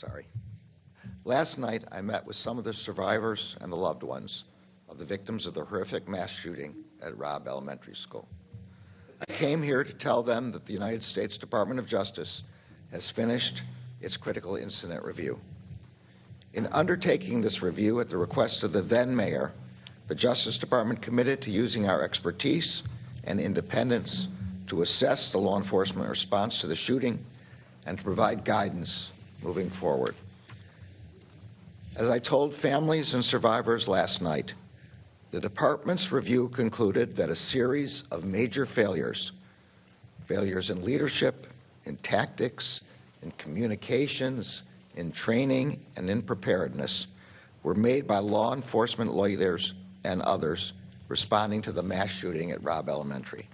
Sorry. Last night, I met with some of the survivors and the loved ones of the victims of the horrific mass shooting at Robb Elementary School. I came here to tell them that the United States Department of Justice has finished its critical incident review. In undertaking this review at the request of the then mayor, the Justice Department committed to using our expertise and independence to assess the law enforcement response to the shooting and to provide guidance moving forward. As I told families and survivors last night, the department's review concluded that a series of major failures in leadership, in tactics, in communications, in training, and in preparedness were made by law enforcement leaders and others responding to the mass shooting at Robb Elementary.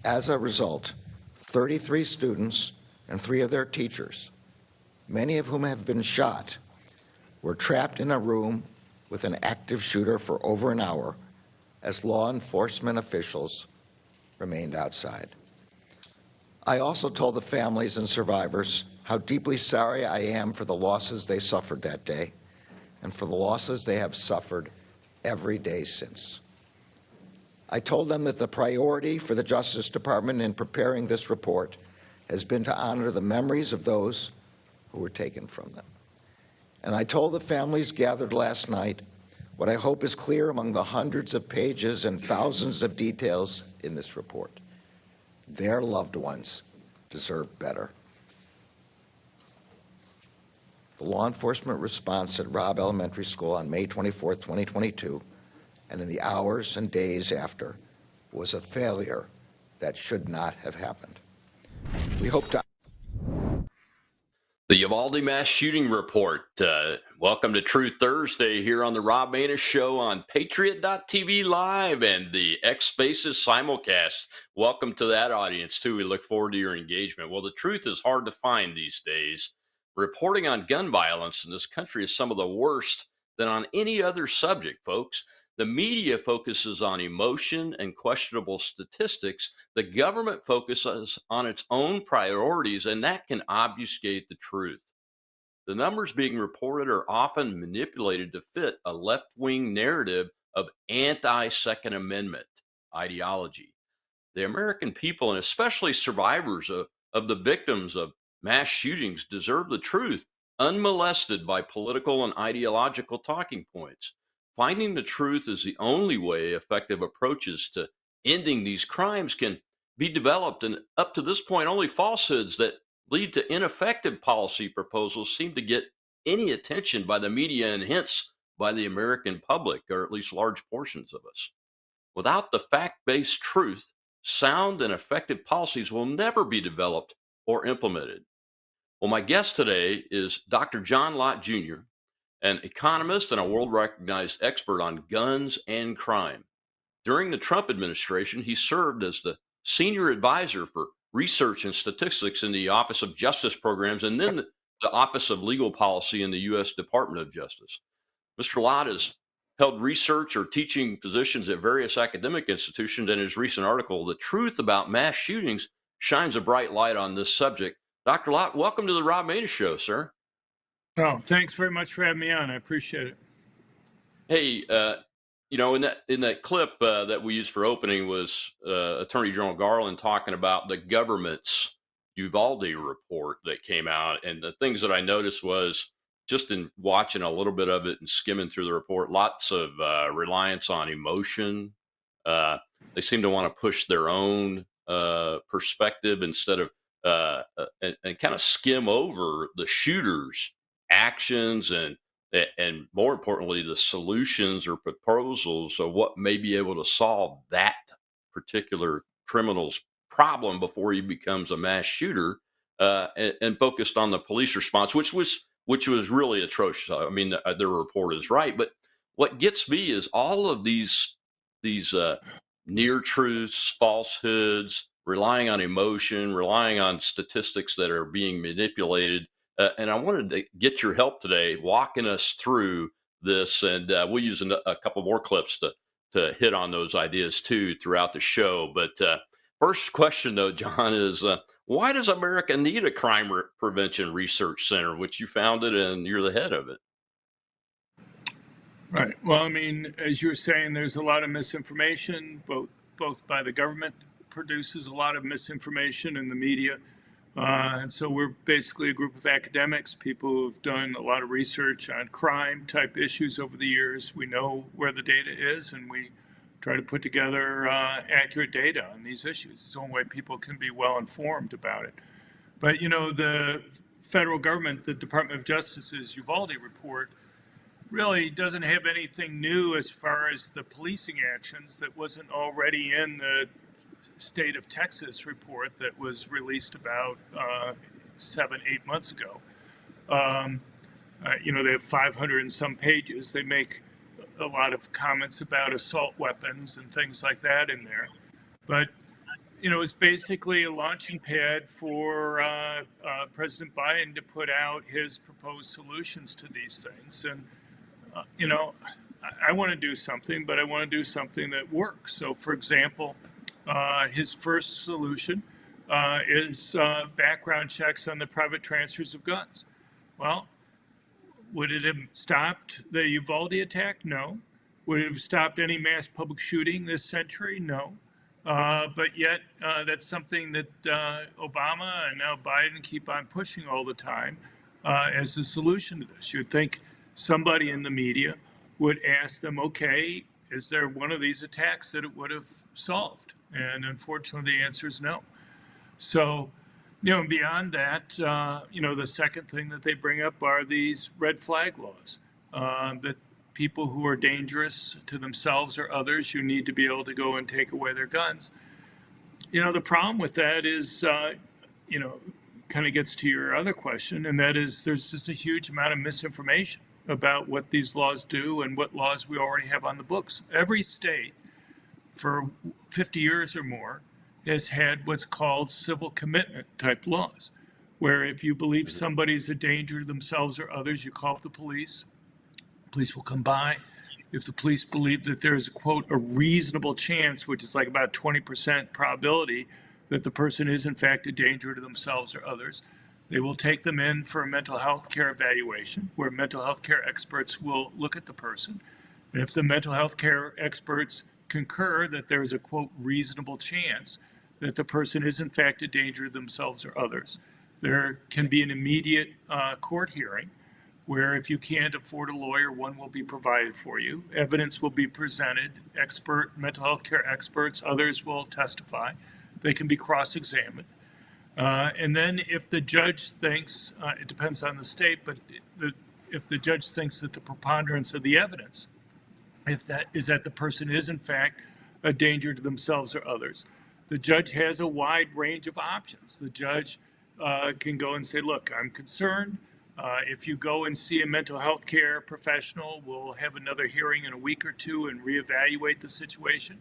As a result, 33 students and 3 of their teachers, many of whom have been shot, were trapped in a room with an active shooter for over an hour as law enforcement officials remained outside. I also told the families and survivors how deeply sorry I am for the losses they suffered that day and for the losses they have suffered every day since. I told them that the priority for the Justice Department in preparing this report has been to honor the memories of those who were taken from them. And I told the families gathered last night what I hope is clear among the hundreds of pages and thousands of details in this report. Their loved ones deserve better. The law enforcement response at Robb Elementary School on May 24, 2022, and in the hours and days after, was a failure that should not have happened. We hope to... The Uvalde mass shooting report. Welcome to True Thursday here on the Rob Maness Show on Patriot.tv Live and the X Spaces simulcast. Welcome to that audience, too. We look forward to your engagement. Well, the truth is hard to find these days. Reporting on gun violence in this country is some of the worst than on any other subject, folks. The media focuses on emotion and questionable statistics. The government focuses on its own priorities, and that can obfuscate the truth. The numbers being reported are often manipulated to fit a left-wing narrative of anti-Second Amendment ideology. The American people, and especially survivors of the victims of mass shootings, deserve the truth, unmolested by political and ideological talking points. Finding the truth is the only way effective approaches to ending these crimes can be developed, and up to this point, only falsehoods that lead to ineffective policy proposals seem to get any attention by the media and hence by the American public, or at least large portions of us. Without the fact-based truth, sound and effective policies will never be developed or implemented. Well, my guest today is Dr. John Lott Jr., an economist and a world-recognized expert on guns and crime. During the Trump administration, he served as the senior advisor for research and statistics in the Office of Justice Programs and then the Office of Legal Policy in the U.S. Department of Justice. Mr. Lott has held research or teaching positions at various academic institutions, and his recent article, The Truth About Mass Shootings, shines a bright light on this subject. Dr. Lott, welcome to the Rob Maness Show, sir. Oh, thanks very much for having me on. I appreciate it. Hey, in that clip that we used for opening was Attorney General Garland talking about the government's Uvalde report that came out. And the things that I noticed was just in watching a little bit of it and skimming through the report, lots of reliance on emotion. They seem to want to push their own perspective instead of and kind of skim over the shooter's actions and more importantly, the solutions or proposals of what may be able to solve that particular criminal's problem before he becomes a mass shooter, and focused on the police response, which was really atrocious. I mean, their report is right, but what gets me is all of these near truths, falsehoods, relying on emotion, relying on statistics that are being manipulated. And I wanted to get your help today walking us through this, and we'll use a couple more clips to hit on those ideas too throughout the show. But first question, though, John, is Why does America need a crime prevention research center, which you founded and you're the head of it? Right. Well, I mean, as you were saying, there's a lot of misinformation, both by the government produces a lot of misinformation in the media. And so we're basically a group of academics, people who've done a lot of research on crime type issues over the years. We know where the data is, and we try to put together accurate data on these issues. It's the only way people can be well informed about it. But, the federal government, the Department of Justice's Uvalde report, really doesn't have anything new as far as the policing actions that wasn't already in the state of Texas report that was released about 7-8 months ago. They have 500 and some pages. They make a lot of comments about assault weapons and things like that in there. But, it's basically a launching pad for President Biden to put out his proposed solutions to these things. And, I want to do something, but I want to do something that works. So, for example, his first solution is background checks on the private transfers of guns. Well, would it have stopped the Uvalde attack? No. Would it have stopped any mass public shooting this century? No. But yet, that's something that Obama and now Biden keep on pushing all the time as the solution to this. You'd think somebody in the media would ask them, okay, is there one of these attacks that it would have solved? And unfortunately, the answer is no. So, beyond that, the second thing that they bring up are these red flag laws, that people who are dangerous to themselves or others, you need to be able to go and take away their guns. The problem with that is, kind of gets to your other question, and that is there's just a huge amount of misinformation about what these laws do and what laws we already have on the books. Every state for 50 years or more has had what's called civil commitment type laws, where if you believe somebody's a danger to themselves or others, you call up the police. Police will come by. If the police believe that there's, quote, a reasonable chance, which is like about 20% probability that the person is in fact a danger to themselves or others, they will take them in for a mental health care evaluation, where mental health care experts will look at the person. And if the mental health care experts concur that there's a, quote, reasonable chance that the person is in fact a danger to themselves or others, there can be an immediate court hearing where if you can't afford a lawyer, one will be provided for you. Evidence will be presented. Mental health care experts, others will testify. They can be cross-examined. And then if the judge thinks, it depends on the state, but if the judge thinks that the preponderance of the evidence is that the person is in fact a danger to themselves or others, the judge has a wide range of options. The judge can go and say, look, I'm concerned. If you go and see a mental health care professional, we'll have another hearing in a week or two and reevaluate the situation.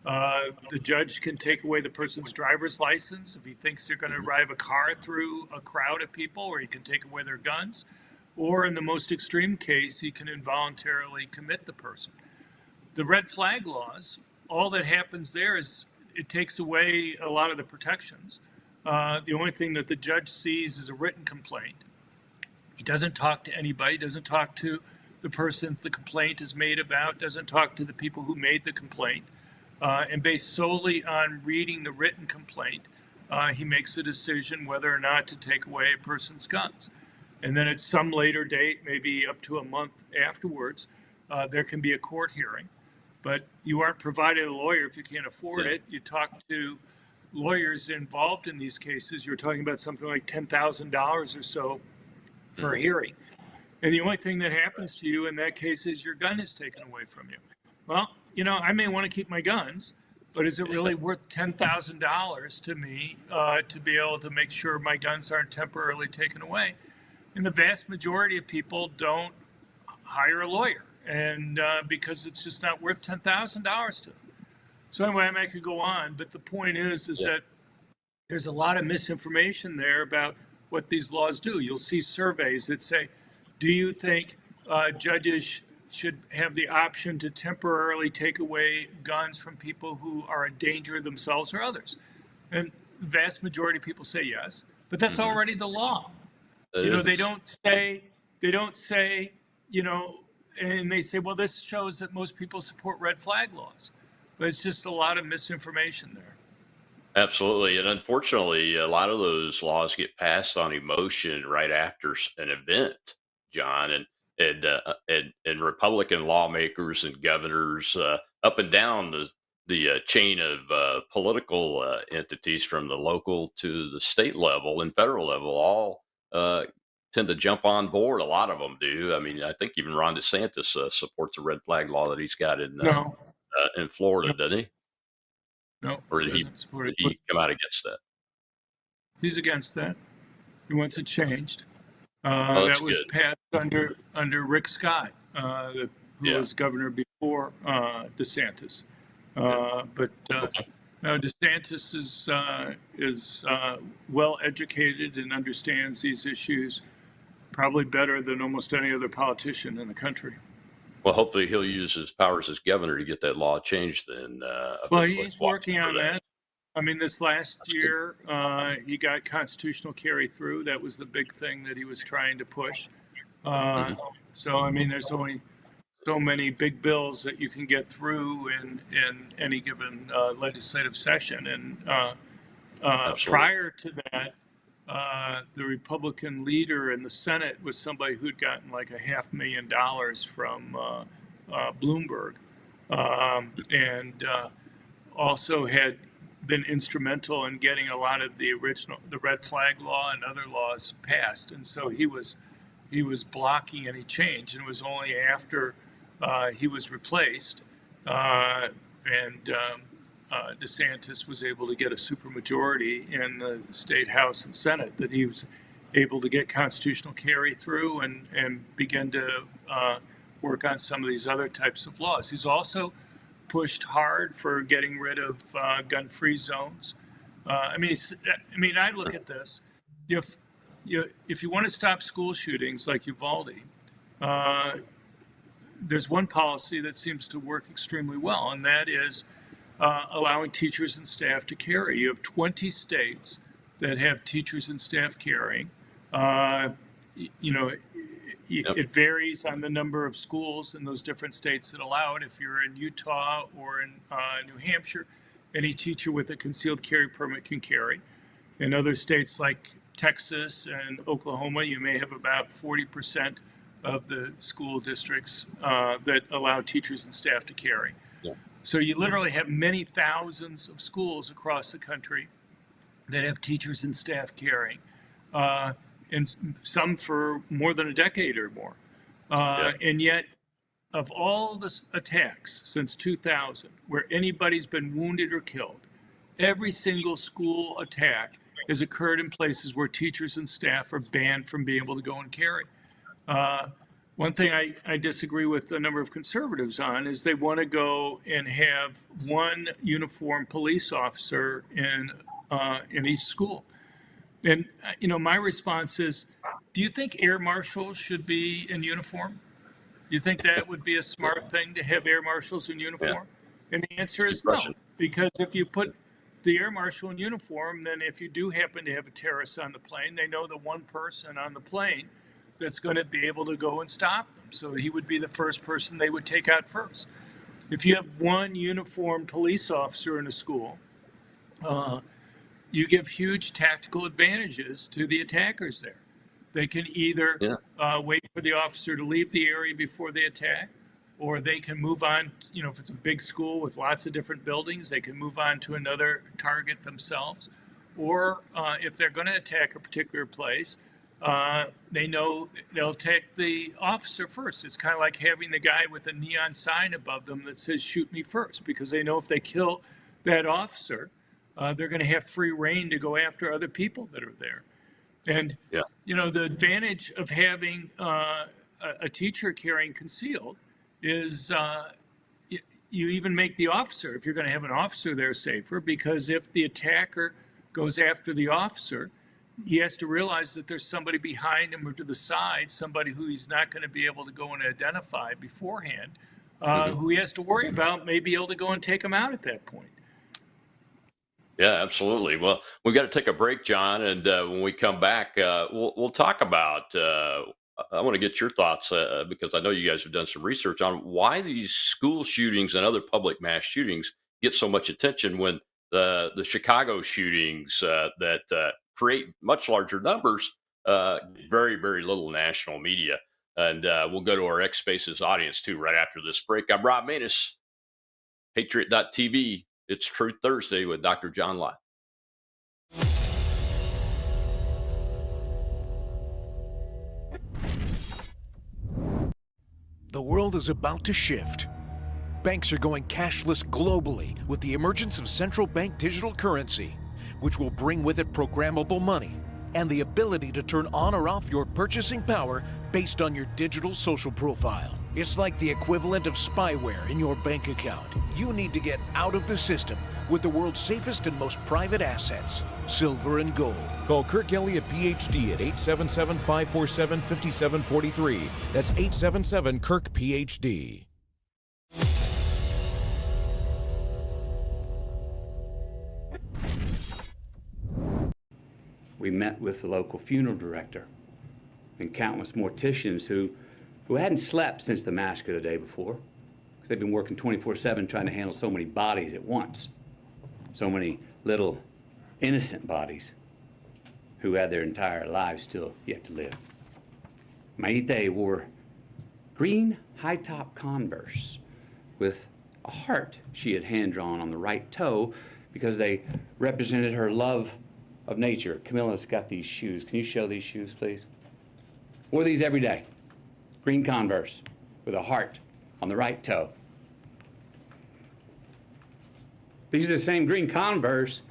The judge can take away the person's driver's license if he thinks they're going to drive a car through a crowd of people, or he can take away their guns. Or in the most extreme case, he can involuntarily commit the person. The red flag laws, all that happens there is it takes away a lot of the protections. The only thing that the judge sees is a written complaint. He doesn't talk to anybody, doesn't talk to the person the complaint is made about, doesn't talk to the people who made the complaint. And based solely on reading the written complaint, he makes a decision whether or not to take away a person's guns. And then at some later date, maybe up to a month afterwards, there can be a court hearing. But you aren't provided a lawyer if you can't afford it. You talk to lawyers involved in these cases. You're talking about something like $10,000 or so for a hearing. And the only thing that happens to you in that case is your gun is taken away from you. Well, I may want to keep my guns, but is it really worth $10,000 to me to be able to make sure my guns aren't temporarily taken away? And the vast majority of people don't hire a lawyer, and because it's just not worth $10,000 to them. So anyway, I could go on, but the point is that there's a lot of misinformation there about what these laws do. You'll see surveys that say, do you think judges should have the option to temporarily take away guns from people who are a danger to themselves or others? And the vast majority of people say yes, but that's Mhm. already the law. It You know, they is. don't say, you know, and they say, well, this shows that most people support red flag laws, but it's just a lot of misinformation there. Absolutely. And unfortunately, a lot of those laws get passed on emotion right after an event, John. And Republican lawmakers and governors up and down the chain of political entities from the local to the state level and federal level all uh, tend to jump on board. A lot of them do. I mean, I think even Ron DeSantis supports a red flag law that he's got No, in no, Florida, doesn't he? no, Or he doesn't support did it. he come out against that? He's against that. He wants it changed. Oh, That that's was good. passed under Rick Scott, who Yeah. was governor before DeSantis. Yeah. But Okay. no, DeSantis is well educated and understands these issues probably better than almost any other politician in the country. Well, hopefully he'll use his powers as governor to get that law changed. Then I've Well, been he's watching working for on that. that. I mean, this last That's good. year, he got constitutional carry through. That was the big thing that he was trying to push. Uh, Hmm. so, I mean, there's only so many big bills that you can get through in any given legislative session. And Absolutely. prior to that, the Republican leader in the Senate was somebody who'd gotten like $500,000 from Bloomberg, and also had been instrumental in getting a lot of the red flag law and other laws passed. And so he was blocking any change, and it was only after he was replaced and DeSantis was able to get a supermajority in the state House and Senate that he was able to get constitutional carry through and begin to work on some of these other types of laws. He's also pushed hard for getting rid of gun-free zones. I mean, I look at this. If you want to stop school shootings like Uvalde, there's one policy that seems to work extremely well, and that is allowing teachers and staff to carry. You have 20 states that have teachers and staff carrying. You know, Yep. it varies on the number of schools in those different states that allow it. If you're in Utah or in New Hampshire, any teacher with a concealed carry permit can carry. In other states like Texas and Oklahoma, you may have about 40% of the school districts that allow teachers and staff to carry. Yeah. So you literally have many thousands of schools across the country that have teachers and staff carrying, and some for more than a decade or more. Yeah. And yet, of all the attacks since 2000 where anybody's been wounded or killed, every single school attack has occurred in places where teachers and staff are banned from being able to go and carry. One thing I disagree with a number of conservatives on is they want to go and have one uniformed police officer in each school. And you know, my response is, do you think air marshals should be in uniform? Do you think that would be a smart thing to have air marshals in uniform? And the answer Good is no, question. because if you put the air marshal in uniform, then if you do happen to have a terrorist on the plane, they know the one person on the plane that's going to be able to go and stop them. So he would be the first person they would take out first. If you have one uniformed police officer in a school, you give huge tactical advantages to the attackers there. They can either Yeah. wait for the officer to leave the area before they attack, or they can move on. You know, if it's a big school with lots of different buildings, they can move on to another target themselves. Or if they're going to attack a particular place, they know they'll attack the officer first. It's kind of like having the guy with a neon sign above them that says, "Shoot me first," because they know if they kill that officer, they're going to have free reign to go after other people that are there. And, Yeah. you know, the advantage of having a teacher carrying concealed is you even make the officer, if you're going to have an officer there, safer, because if the attacker goes after the officer, he has to realize that there's somebody behind him or to the side, somebody who he's not going to be able to go and identify beforehand, who he has to worry about, may be able to go and take him out at that point. Yeah, absolutely. Well, we've got to take a break, John, and when we come back, we'll talk about. I want to get your thoughts because I know you guys have done some research on why these school shootings and other public mass shootings get so much attention when the Chicago shootings that create much larger numbers get very little national media. And we'll go to our X Spaces audience too right after this break. I'm Rob Maness, Patriot.tv. It's Truth Thursday with Dr. John Lott. The world is about to shift. Banks are going cashless globally with the emergence of central bank digital currency, which will bring with it programmable money and the ability to turn on or off your purchasing power based on your digital social profile. It's like the equivalent of spyware in your bank account. You need to get out of the system with the world's safest and most private assets, silver and gold. Call Kirk Elliott, PhD at 877-547-5743. That's 877-KIRK-PhD. We met with the local funeral director and countless morticians who hadn't slept since the massacre the day before, because they've been working 24/7 trying to handle so many bodies at once, so many little innocent bodies who had their entire lives still yet to live. Maite wore green high-top Converse with a heart she had hand-drawn on the right toe because they represented her love of nature. Camilla's got these shoes. Can you show these shoes, please? Wore these every day. Green Converse with a heart on the right toe. These are the same green Converse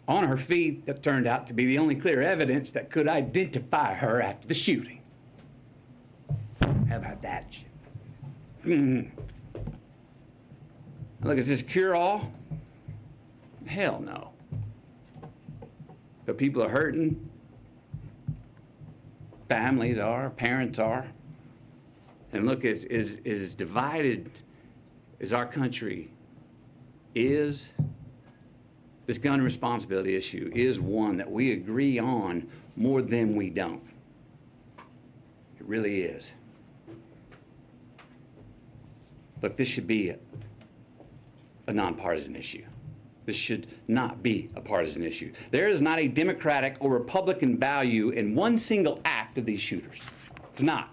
on her feet that turned out to be the only clear evidence that could identify her after the shooting. How about that? Look, is this cure-all? Hell no. But people are hurting. Families are, parents are. And look, as divided as our country is, this gun responsibility issue is one that we agree on more than we don't. It really is. Look, this should be a nonpartisan issue. This should not be a partisan issue. There is not a Democratic or Republican value in one single act of these shooters. It's not.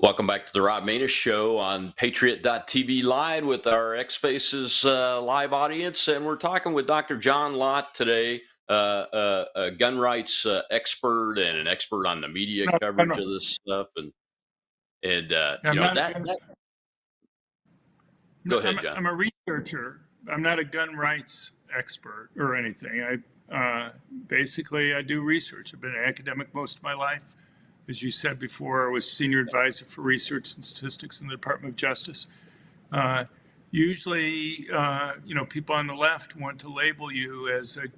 Welcome back to the Rob Maness Show on Patriot.tv Live with our X Spaces live audience. And we're talking with Dr. John Lott today, a gun rights expert and an expert on the media coverage of this stuff. And you know, go ahead, John. I'm a researcher. I'm not a gun rights expert or anything. Basically, I do research. I've been an academic most of my life. As you said before, I was senior advisor for research and statistics in the Department of Justice. Usually, people on the left want to label you as a,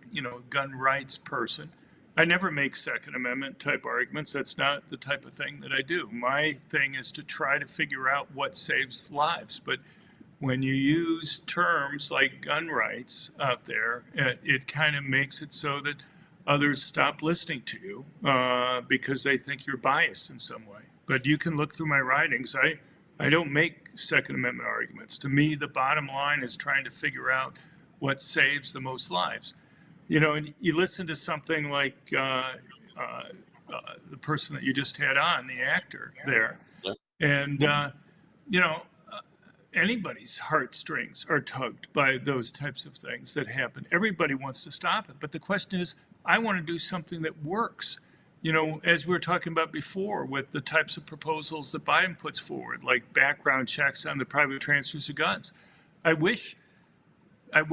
gun rights person. I never make Second Amendment type arguments. That's not the type of thing that I do. My thing is to try to figure out what saves lives. But when you use terms like gun rights out there, it kind of makes it so that others stop listening to you because they think you're biased in some way. But you can look through my writings. I don't make Second Amendment arguments. To me, the bottom line is trying to figure out what saves the most lives. And you listen to something like the person that you just had on, the actor there, and anybody's heartstrings are tugged by those types of things that happen. Everybody wants to stop it, but the question is, I want to do something that works. As we were talking about before with the types of proposals that Biden puts forward, like background checks on the private transfers of guns. I wish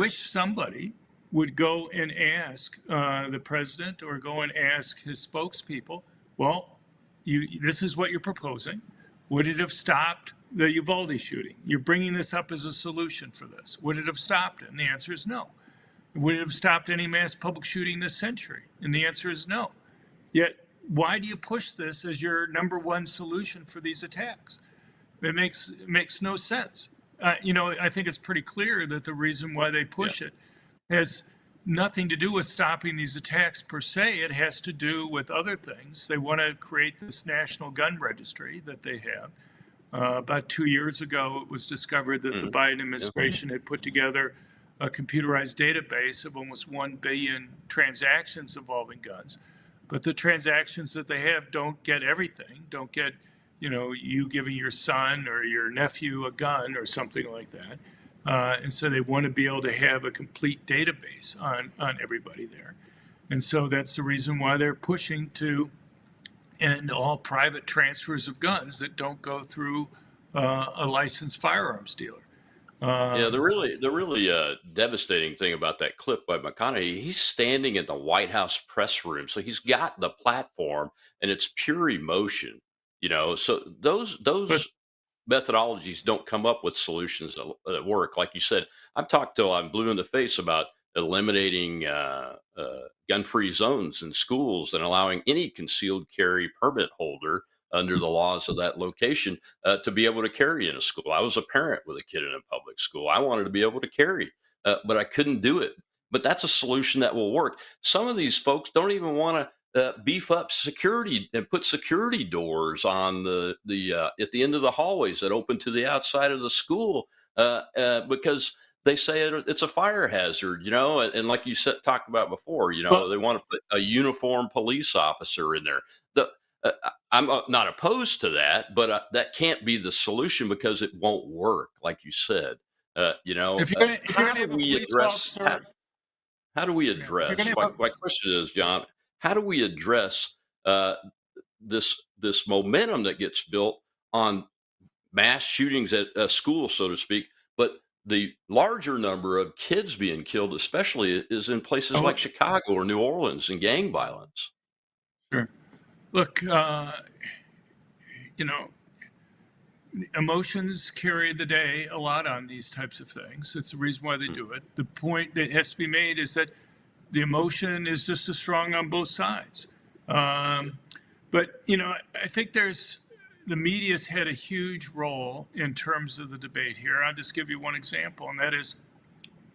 somebody would go and ask the president or go and ask his spokespeople, well, this is what you're proposing. Would it have stopped the Uvalde shooting? You're bringing this up as a solution for this. Would it have stopped it? And the answer is no. Would it have stopped any mass public shooting this century? And the answer is no. Yet, why do you push this as your number one solution for these attacks? It makes no sense. I think it's pretty clear that the reason why they push it has nothing to do with stopping these attacks per se. It has to do with other things. They want to create this national gun registry that they have. About 2 years ago, it was discovered that the Biden administration had put together a computerized database of almost 1 billion transactions involving guns. But the transactions that they have don't get everything, don't get, you giving your son or your nephew a gun or something like that. And so they want to be able to have a complete database on everybody there. And so that's the reason why they're pushing to end all private transfers of guns that don't go through a licensed firearms dealer. The really devastating thing about that clip by McConaughey, he's standing in the White House press room, so he's got the platform, and it's pure emotion. So those methodologies don't come up with solutions that work. Like you said, I've talked till I'm blue in the face about eliminating gun-free zones in schools and allowing any concealed carry permit holder under the laws of that location to be able to carry in a school. I was a parent with a kid in a public school. I wanted to be able to carry, but I couldn't do it. But that's a solution that will work. Some of these folks don't even want to beef up security and put security doors on the at the end of the hallways that open to the outside of the school because they say it's a fire hazard, and like you talked about before, they want to put a uniformed police officer in there. I'm not opposed to that, but that can't be the solution because it won't work, like you said. If you're going to have a police officer, how do we address? My question is, John, how do we address this momentum that gets built on mass shootings at schools, so to speak, but the larger number of kids being killed, especially, is in places like Chicago or New Orleans and gang violence? Sure. Look, emotions carry the day a lot on these types of things. It's the reason why they do it. The point that has to be made is that the emotion is just as strong on both sides. But, I think the media's had a huge role in terms of the debate here. I'll just give you one example, and that is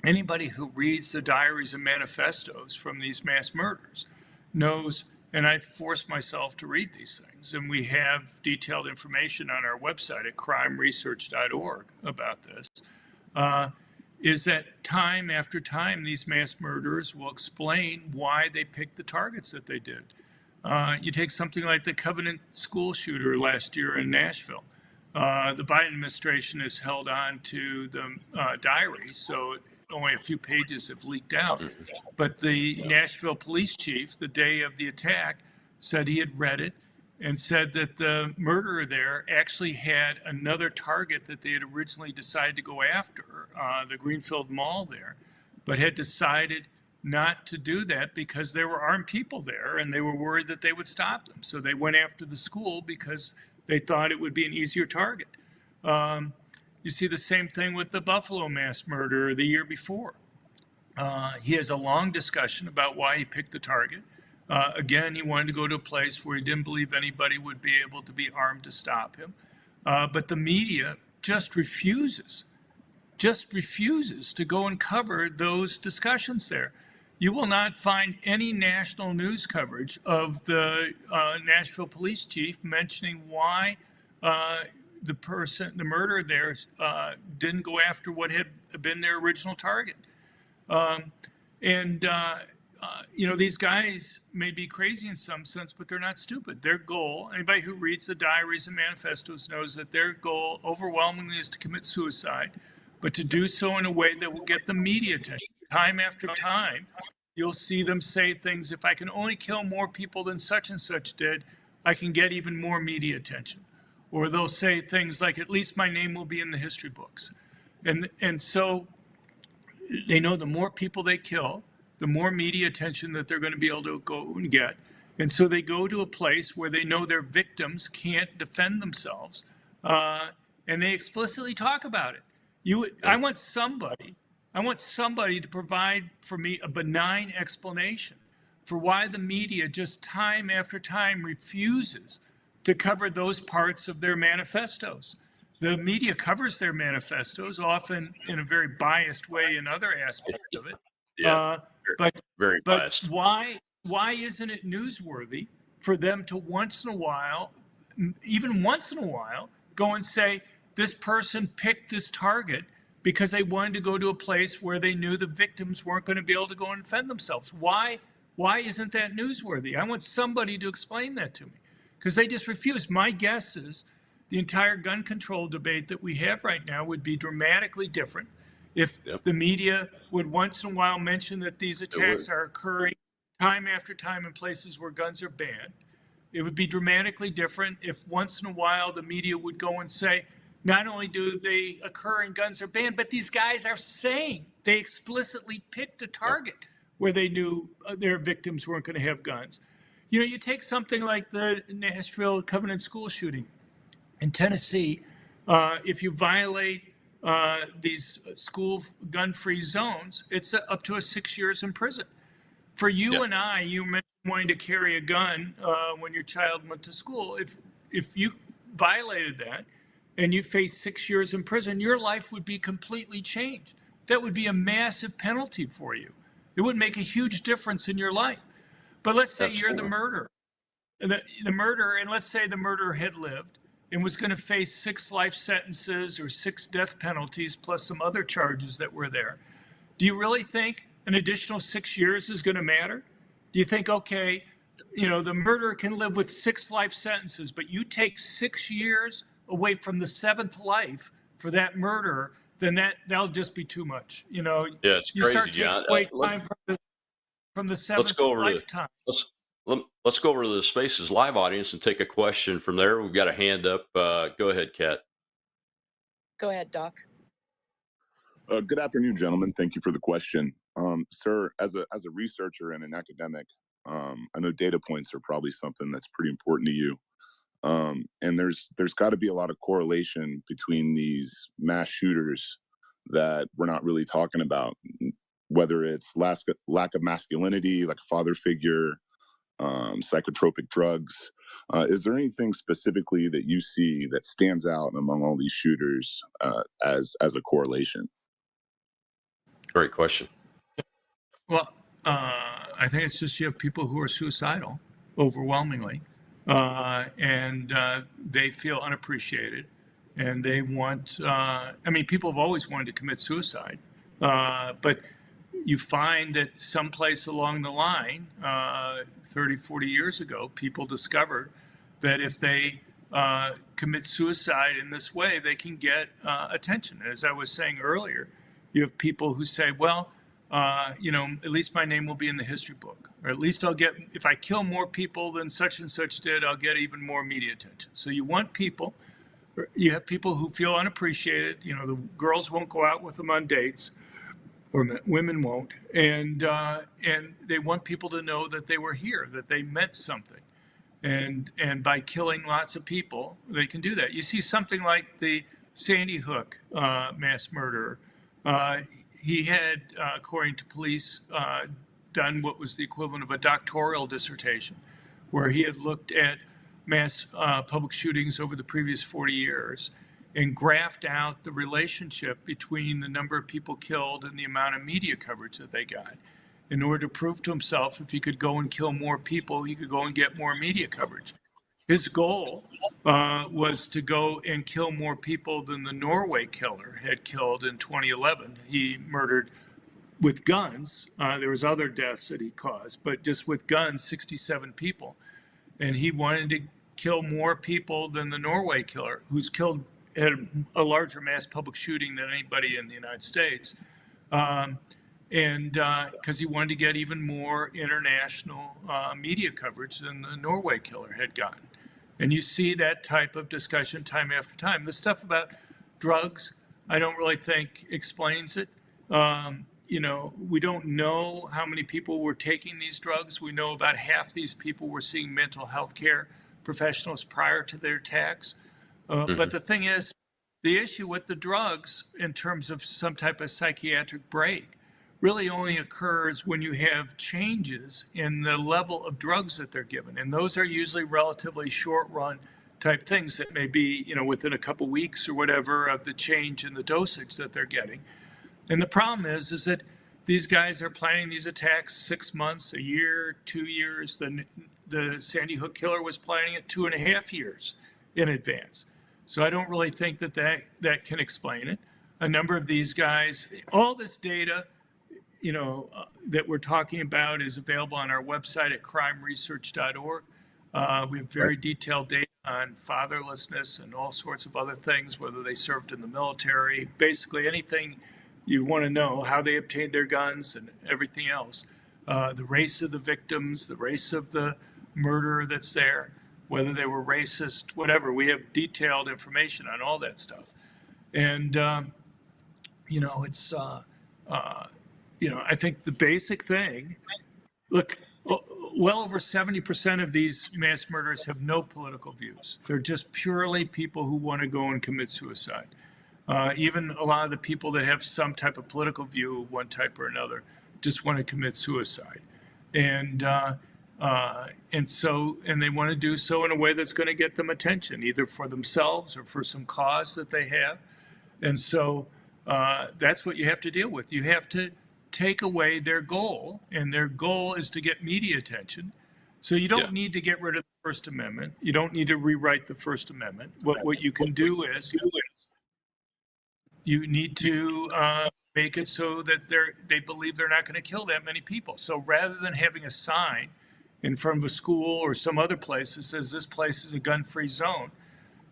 anybody who reads the diaries and manifestos from these mass murders knows, and I forced myself to read these things, and we have detailed information on our website at crimeresearch.org about this, is that time after time, these mass murderers will explain why they picked the targets that they did. You take something like the Covenant school shooter last year in Nashville. The Biden administration has held on to the diaries, so only a few pages have leaked out. But the Nashville police chief, the day of the attack, said he had read it and said that the murderer there actually had another target that they had originally decided to go after, the Greenfield Mall there, but had decided not to do that because there were armed people there and they were worried that they would stop them. So they went after the school because they thought it would be an easier target. You see the same thing with the Buffalo mass murder the year before. He has a long discussion about why he picked the target. Again, he wanted to go to a place where he didn't believe anybody would be able to be armed to stop him. But the media just refuses to go and cover those discussions there. You will not find any national news coverage of the Nashville police chief mentioning why the murderer there didn't go after what had been their original target. These guys may be crazy in some sense, but they're not stupid. Their goal, anybody who reads the diaries and manifestos knows that their goal overwhelmingly is to commit suicide, but to do so in a way that will get the media attention. Time after time, you'll see them say things, if I can only kill more people than such and such did, I can get even more media attention. Or they'll say things like, at least my name will be in the history books. And so they know the more people they kill, the more media attention that they're going to be able to go and get. And so they go to a place where they know their victims can't defend themselves, and they explicitly talk about it. I want somebody to provide for me a benign explanation for why the media just time after time refuses to cover those parts of their manifestos. The media covers their manifestos, often in a very biased way in other aspects of it. Yeah, But very but biased. why isn't it newsworthy for them to once in a while, even once in a while, go and say this person picked this target because they wanted to go to a place where they knew the victims weren't going to be able to go and defend themselves? Why isn't that newsworthy? I want somebody to explain that to me, because they just refuse. My guess is the entire gun control debate that we have right now would be dramatically different if the media would once in a while mention that these attacks are occurring time after time in places where guns are banned. It would be dramatically different if once in a while the media would go and say, not only do they occur and guns are banned, but these guys are saying they explicitly picked a target where they knew their victims weren't going to have guns. You know, you take something like the Nashville Covenant school shooting in Tennessee. If you violate these school gun-free zones, it's up to 6 years in prison. For you and I, you mentioned wanting to carry a gun when your child went to school. If you violated that and you face 6 years in prison, your life would be completely changed. That would be a massive penalty for you. It would make a huge difference in your life. But let's say you're the murderer, the murderer, and let's say the murderer had lived and was going to face 6 life sentences or 6 death penalties plus some other charges that were there. Do you really think an additional 6 years is going to matter? Do you think, okay, you know, the murderer can live with 6 life sentences, but you take 6 years away from the 7th life for that murderer, then that'll just be too much. You know, Yeah, it's you crazy, start taking John. away time from the 7th lifetime. Let's go over to the Spaces Live audience and take a question from there. We've got a hand up. Go ahead, Kat. Go ahead, Doc. Good afternoon, gentlemen. Thank you for the question. Sir, as a researcher and an academic, I know data points are probably something that's pretty important to you. And there's got to be a lot of correlation between these mass shooters that we're not really talking about, whether it's lack of masculinity, like a father figure, psychotropic drugs. Is there anything specifically that you see that stands out among all these shooters as a correlation? Great question. Well, I think it's just you have people who are suicidal overwhelmingly, and they feel unappreciated, and they want, I mean, people have always wanted to commit suicide, but you find that someplace along the line, 30, 40 years ago, people discovered that if they commit suicide in this way, they can get attention. As I was saying earlier, you have people who say, well, you know, at least my name will be in the history book, or at least I'll get, if I kill more people than such and such did, I'll get even more media attention. So you want people, you have people who feel unappreciated. You know, the girls won't go out with them on dates, or women won't, and they want people to know that they were here, that they meant something, and by killing lots of people, they can do that. You see something like the Sandy Hook mass murderer. He had, according to police, done what was the equivalent of a doctoral dissertation, where he had looked at mass public shootings over the previous 40 years and graphed out the relationship between the number of people killed and the amount of media coverage that they got. In order to prove to himself if he could go and kill more people, he could go and get more media coverage. His goal was to go and kill more people than the Norway killer had killed in 2011. He murdered with guns. There was other deaths that he caused, but just with guns, 67 people. And he wanted to kill more people than the Norway killer, who's had a larger mass public shooting than anybody in the United States. And because he wanted to get even more international media coverage than the Norway killer had gotten. And you see that type of discussion time after time. The stuff about drugs, I don't really think explains it. You know, we don't know how many people were taking these drugs. We know about half these people were seeing mental health care professionals prior to their attacks. But the thing is, the issue with the drugs in terms of some type of psychiatric break really only occurs when you have changes in the level of drugs that they're given. And those are usually relatively short run type things that may be, within a couple weeks or whatever of the change in the dosage that they're getting. And the problem is that these guys are planning these attacks 6 months, a year, 2 years. The Sandy Hook killer was planning it 2.5 years in advance. So I don't really think that can explain it. A number of these guys, all this data, that we're talking about is available on our website at crimeresearch.org. We have very detailed data on fatherlessness and all sorts of other things, whether they served in the military, basically anything you want to know, how they obtained their guns and everything else. The race of the victims, the race of the murderer that's there, whether they were racist, whatever. We have detailed information on all that stuff. And, it's, I think the basic thing, look, well over 70% of these mass murderers have no political views. They're just purely people who want to go and commit suicide. Even a lot of the people that have some type of political view of one type or another just want to commit suicide. And they want to do so in a way that's going to get them attention, either for themselves or for some cause that they have. And so that's what you have to deal with. You have to take away their goal, and their goal is to get media attention. So you don't need to get rid of the First Amendment. You don't need to rewrite the First Amendment. What you can do is you need to make it so that they believe they're not going to kill that many people. So rather than having a sign in front of a school or some other place that says this place is a gun-free zone,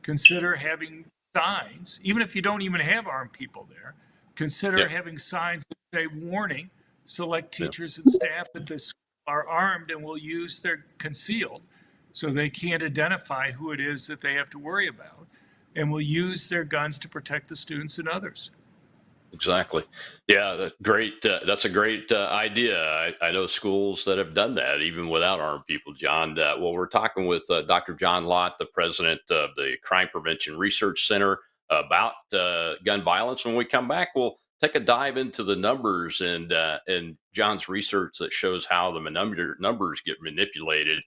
consider having signs, even if you don't even have armed people there, consider having signs that say, warning, select teachers and staff at this school are armed and will use their concealed, so they can't identify who it is that they have to worry about, and will use their guns to protect the students and others. Exactly. Yeah, that's great. That's a great idea. I know schools that have done that, even without armed people, John. Well, we're talking with Dr. John Lott, the president of the Crime Prevention Research Center, about gun violence. When we come back, we'll take a dive into the numbers and John's research that shows how the numbers get manipulated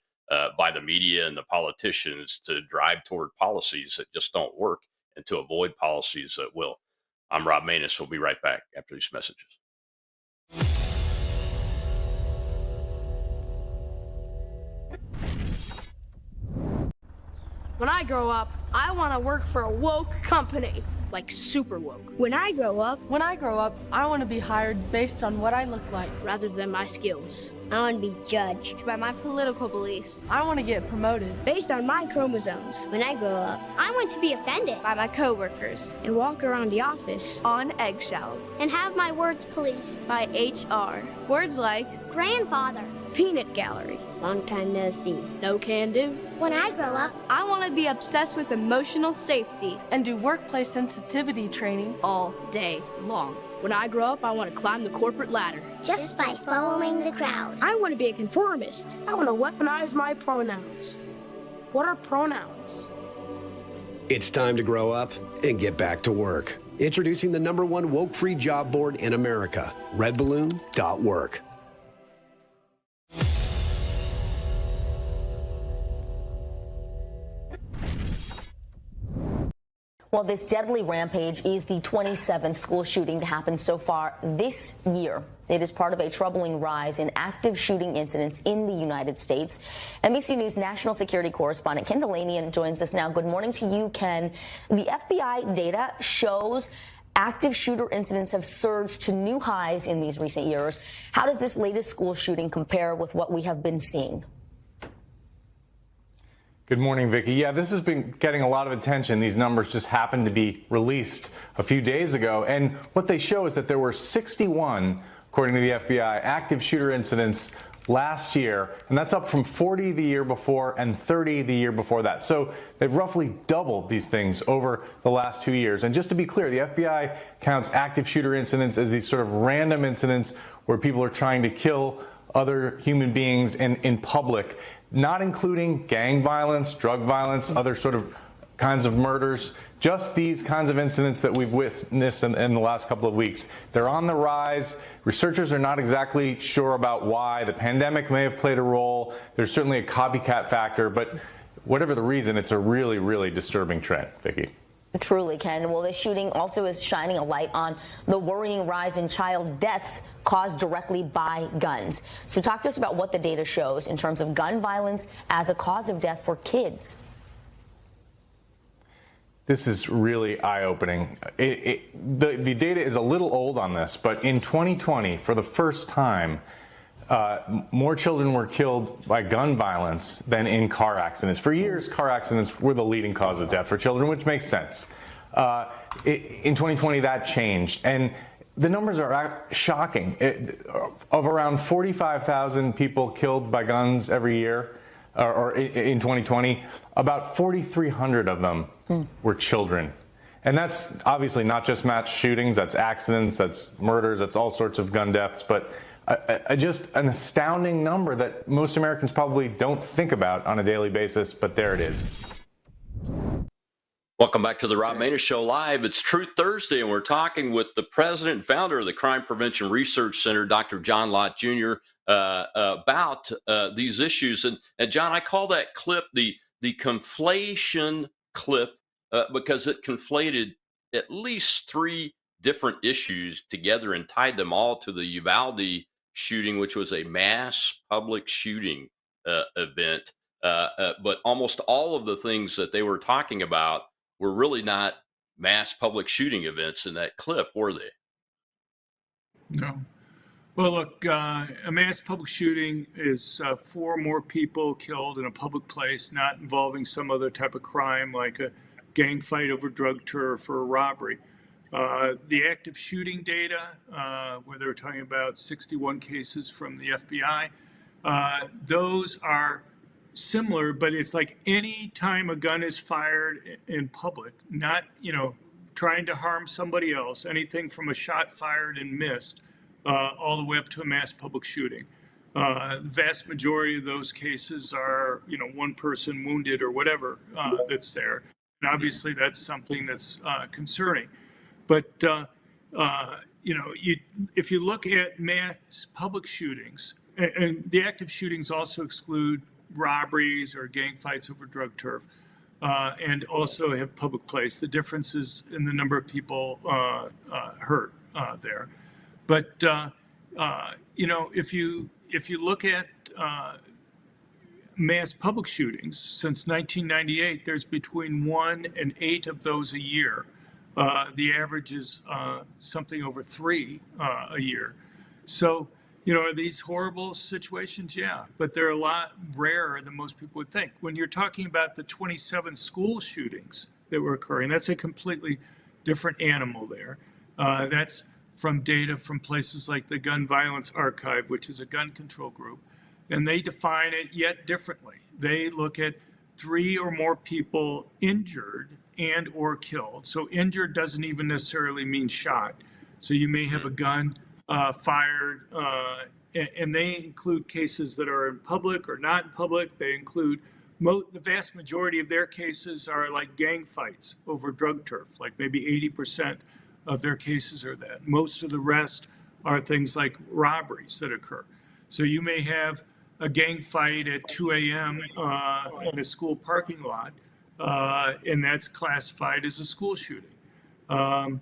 by the media and the politicians to drive toward policies that just don't work and to avoid policies that will. I'm Rob Maness. We'll be right back after these messages. When I grow up, I want to work for a woke company, like super woke. When I grow up, I want to be hired based on what I look like, rather than my skills. I want to be judged by my political beliefs. I want to get promoted based on my chromosomes. When I grow up, I want to be offended by my coworkers and walk around the office on eggshells and have my words policed by HR. Words like grandfather, peanut gallery, long time no see, no can do. When I grow up, I want to be obsessed with emotional safety and do workplace sensitivity training all day long. When I grow up, I want to climb the corporate ladder. Just by following the crowd. I want to be a conformist. I want to weaponize my pronouns. What are pronouns? It's time to grow up and get back to work. Introducing the #1 woke-free job board in America, redballoon.work. Well, this deadly rampage is the 27th school shooting to happen so far this year. It is part of a troubling rise in active shooting incidents in the United States. NBC News national security correspondent Ken Delanian joins us now. Good morning to you, Ken. The FBI data shows active shooter incidents have surged to new highs in these recent years. How does this latest school shooting compare with what we have been seeing? Good morning, Vicki. Yeah, this has been getting a lot of attention. These numbers just happened to be released a few days ago. And what they show is that there were 61, according to the FBI, active shooter incidents last year. And that's up from 40 the year before and 30 the year before that. So they've roughly doubled these things over the last 2 years. And just to be clear, the FBI counts active shooter incidents as these sort of random incidents where people are trying to kill other human beings in public, not including gang violence, drug violence, other sort of kinds of murders, just these kinds of incidents that we've witnessed in the last couple of weeks. They're on the rise. Researchers are not exactly sure about why. The pandemic may have played a role. There's certainly a copycat factor, but whatever the reason, it's a really, really disturbing trend, Vicki. Truly, Ken. Well, this shooting also is shining a light on the worrying rise in child deaths caused directly by guns. So talk to us about what the data shows in terms of gun violence as a cause of death for kids. This is really eye-opening. The data is a little old on this, but in 2020, for the first time, more children were killed by gun violence than in car accidents. For years, car accidents were the leading cause of death for children, which makes sense. In 2020, that changed, and the numbers are shocking. Of around 45,000 people killed by guns every year, or in 2020, about 4,300 of them were children. And that's obviously not just mass shootings, that's accidents, that's murders, that's all sorts of gun deaths, but just an astounding number that most Americans probably don't think about on a daily basis, but there it is. Welcome back to the Rob Maness Show Live. It's Truth Thursday, and we're talking with the president and founder of the Crime Prevention Research Center, Dr. John Lott Jr., about these issues. And John, I call that clip the conflation clip because it conflated at least three different issues together and tied them all to the Uvalde shooting, which was a mass public shooting event. But almost all of the things that they were talking about were really not mass public shooting events in that clip, were they? No. Well, look, a mass public shooting is 4 or more people killed in a public place, not involving some other type of crime like a gang fight over drug turf or a robbery. The active shooting data, where they're talking about 61 cases from the FBI, those are similar, but it's like any time a gun is fired in public, not, trying to harm somebody else, anything from a shot fired and missed, all the way up to a mass public shooting. The vast majority of those cases are, one person wounded or whatever that's there. And obviously that's something that's concerning. But, if you look at mass public shootings, and the active shootings also exclude robberies or gang fights over drug turf, and also have public place. The difference is in the number of people hurt there. But, if you look at mass public shootings, since 1998, there's between 1 and 8 of those a year. The average is something over 3 a year. So, are these horrible situations? Yeah, but they're a lot rarer than most people would think. When you're talking about the 27 school shootings that were occurring, that's a completely different animal there. That's from data from places like the Gun Violence Archive, which is a gun control group, and they define it yet differently. They look at 3 or more people injured and or killed. So injured doesn't even necessarily mean shot. So you may have a gun fired, and they include cases that are in public or not in public. They include the vast majority of their cases are like gang fights over drug turf, like maybe 80% of their cases are that. Most of the rest are things like robberies that occur. So you may have a gang fight at 2 a.m. In a school parking lot, and that's classified as a school shooting. Are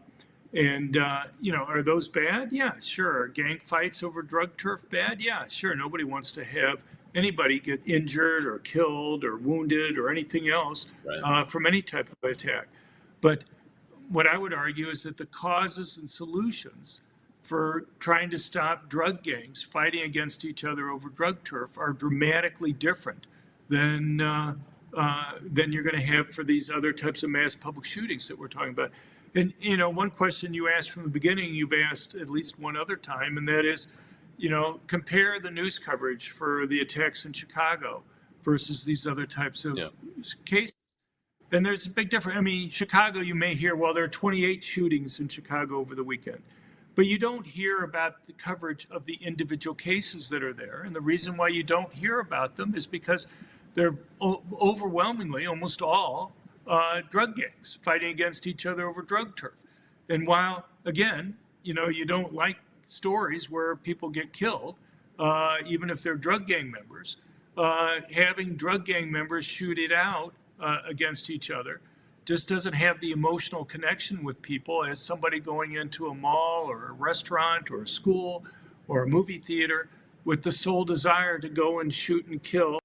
those bad? Yeah, sure. Gang fights over drug turf bad? Yeah, sure. Nobody wants to have anybody get injured or killed or wounded or anything else from any type of attack. But what I would argue is that the causes and solutions for trying to stop drug gangs fighting against each other over drug turf are dramatically different than you're going to have for these other types of mass public shootings that we're talking about. And, one question you asked from the beginning, you've asked at least one other time, and that is, compare the news coverage for the attacks in Chicago versus these other types of cases. And there's a big difference. I mean, Chicago, you may hear, well, there are 28 shootings in Chicago over the weekend. But you don't hear about the coverage of the individual cases that are there. And the reason why you don't hear about them is because they're overwhelmingly, almost all, drug gangs fighting against each other over drug turf. And while, again, you don't like stories where people get killed, even if they're drug gang members, having drug gang members shoot it out against each other just doesn't have the emotional connection with people as somebody going into a mall or a restaurant or a school or a movie theater with the sole desire to go and shoot and kill.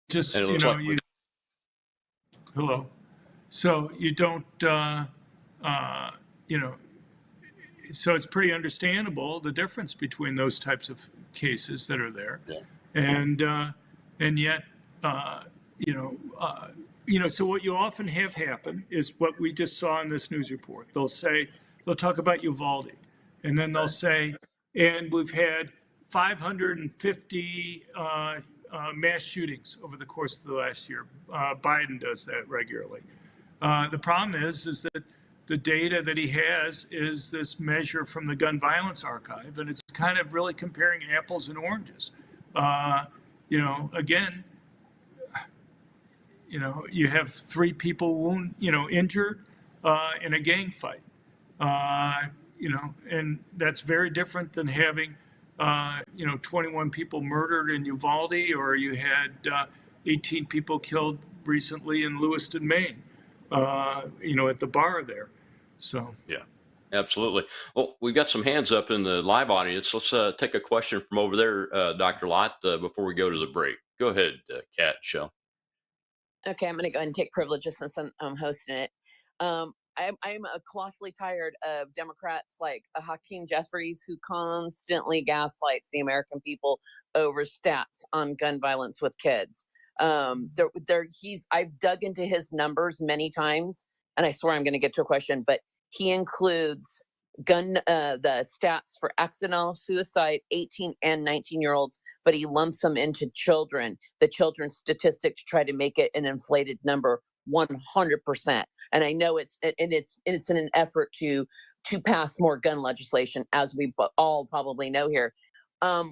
Just, you know, hello. So you don't, you know, so it's pretty understandable the difference between those types of cases that are there, and yet, so what you often have happen is what we just saw in this news report. They'll talk about Uvalde, and then they'll say, and we've had 550 mass shootings over the course of the last year. Biden does that regularly. The problem is that the data that he has is this measure from the Gun Violence Archive, and it's kind of really comparing apples and oranges. Again, you have 3 people injured in a gang fight, and that's very different than having 21 people murdered in Uvalde, or you had 18 people killed recently in Lewiston, Maine, at the bar there. So yeah, absolutely. Well, we've got some hands up in the live audience. Let's take a question from over there, Dr. Lott, before we go to the break. Go ahead, Kat, Shell. Okay, I'm going to go ahead and take privileges since I'm hosting it. I'm colossally tired of Democrats like Hakeem Jeffries, who constantly gaslights the American people over stats on gun violence with kids. I've dug into his numbers many times, and I swear I'm going to get to a question, but he includes the stats for accidental suicide, 18 and 19-year-olds, but he lumps them into children, the children's statistic, to try to make it an inflated number 100%. And I know it's in an effort to pass more gun legislation, as we all probably know here.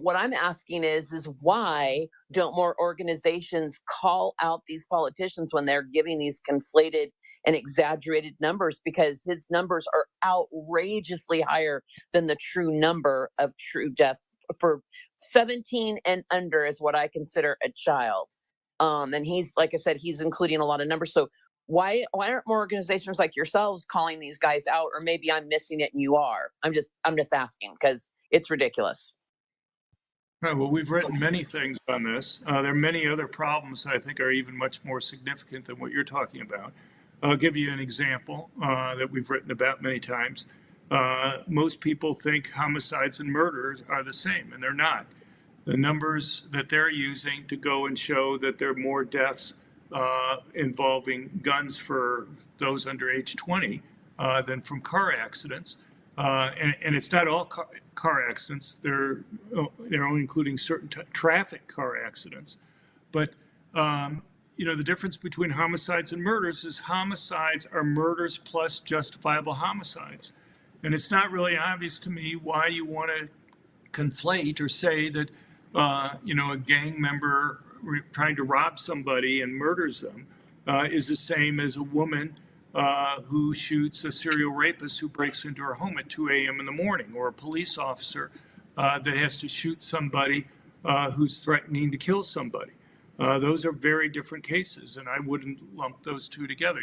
What I'm asking is why don't more organizations call out these politicians when they're giving these conflated and exaggerated numbers? Because his numbers are outrageously higher than the true number of true deaths for 17 and under is what I consider a child. And he's, like I said, he's including a lot of numbers. So why aren't more organizations like yourselves calling these guys out? Or maybe I'm missing it and you are. I'm just asking because it's ridiculous. Right, well, we've written many things on this. There are many other problems that I think are even much more significant than what you're talking about. I'll give you an example that we've written about many times. Most people think homicides and murders are the same, and they're not. The numbers that they're using to go and show that there are more deaths involving guns for those under age 20 than from car accidents. And it's not all car accidents. They're only including certain traffic car accidents. But, the difference between homicides and murders is homicides are murders plus justifiable homicides. And it's not really obvious to me why you want to conflate or say that, a gang member trying to rob somebody and murders them is the same as a woman who shoots a serial rapist who breaks into her home at 2 a.m. in the morning, or a police officer that has to shoot somebody who's threatening to kill somebody. Those are very different cases, and I wouldn't lump those two together.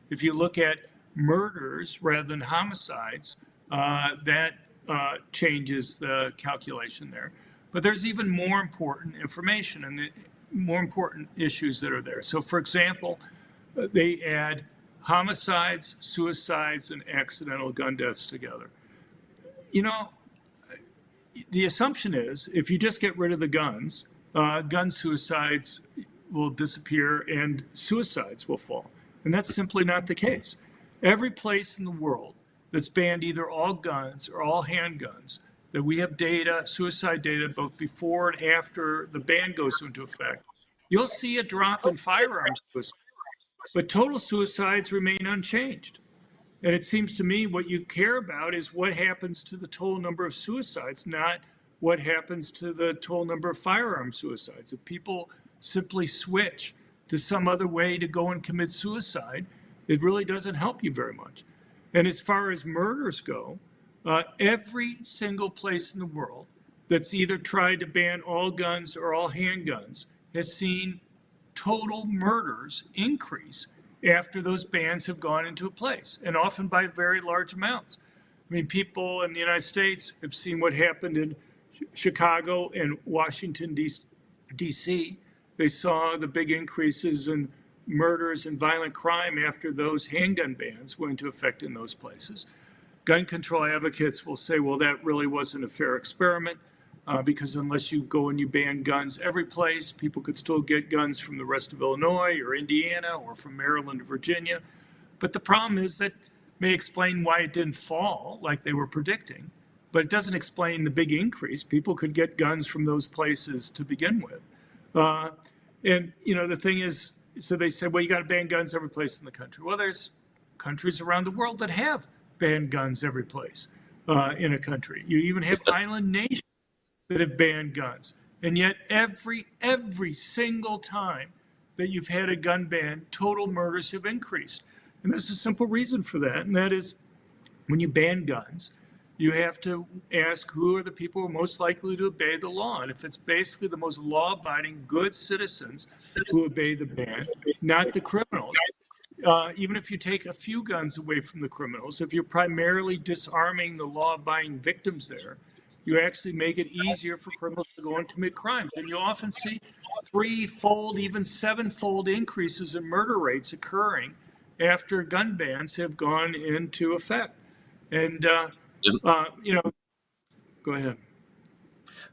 If you look at murders rather than homicides, that changes the calculation there. But there's even more important information and more important issues that are there. So, for example, they add homicides, suicides, and accidental gun deaths together. The assumption is if you just get rid of the guns, gun suicides will disappear and suicides will fall. And that's simply not the case. Every place in the world that's banned either all guns or all handguns, that we have data, suicide data, both before and after the ban goes into effect, you'll see a drop in firearms suicides, but total suicides remain unchanged. And it seems to me what you care about is what happens to the total number of suicides, not what happens to the total number of firearm suicides. If people simply switch to some other way to go and commit suicide, it really doesn't help you very much. And as far as murders go, every single place in the world that's either tried to ban all guns or all handguns has seen total murders increase after those bans have gone into place, and often by very large amounts. I mean, people in the United States have seen what happened in Chicago and Washington, D.C. They saw the big increases in murders and violent crime after those handgun bans went into effect in those places. Gun control advocates will say, well, that really wasn't a fair experiment because unless you go and you ban guns every place, people could still get guns from the rest of Illinois or Indiana or from Maryland or Virginia. But the problem is that may explain why it didn't fall like they were predicting, but it doesn't explain the big increase. People could get guns from those places to begin with. And, you know, the thing is, so they said, well, you got to ban guns every place in the country. Well, there's countries around the world that have banned guns every place in a country. You even have island nations that have banned guns. And yet every single time that you've had a gun ban, total murders have increased. And there's a simple reason for that, and that is when you ban guns, you have to ask who are the people who are most likely to obey the law. And if it's basically the most law-abiding, good citizens who obey the ban, not the criminals. Even if you take a few guns away from the criminals, if you're primarily disarming the law-abiding victims there, you actually make it easier for criminals to go and commit crimes. And you often see threefold, even sevenfold increases in murder rates occurring after gun bans have gone into effect. And, you know, go ahead.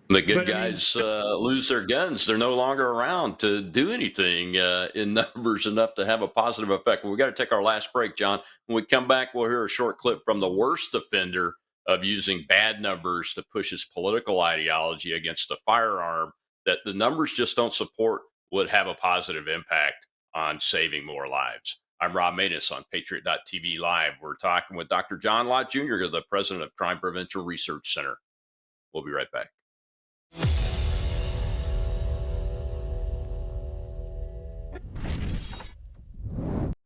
The good guys lose their guns. They're no longer around to do anything in numbers enough to have a positive effect. Well, we got to take our last break, John. When we come back, we'll hear a short clip from the worst offender of using bad numbers to push his political ideology against a firearm that the numbers just don't support would have a positive impact on saving more lives. I'm Rob Maness on Patriot.tv Live. We're talking with Dr. John Lott Jr., the president of Crime Prevention Research Center. We'll be right back.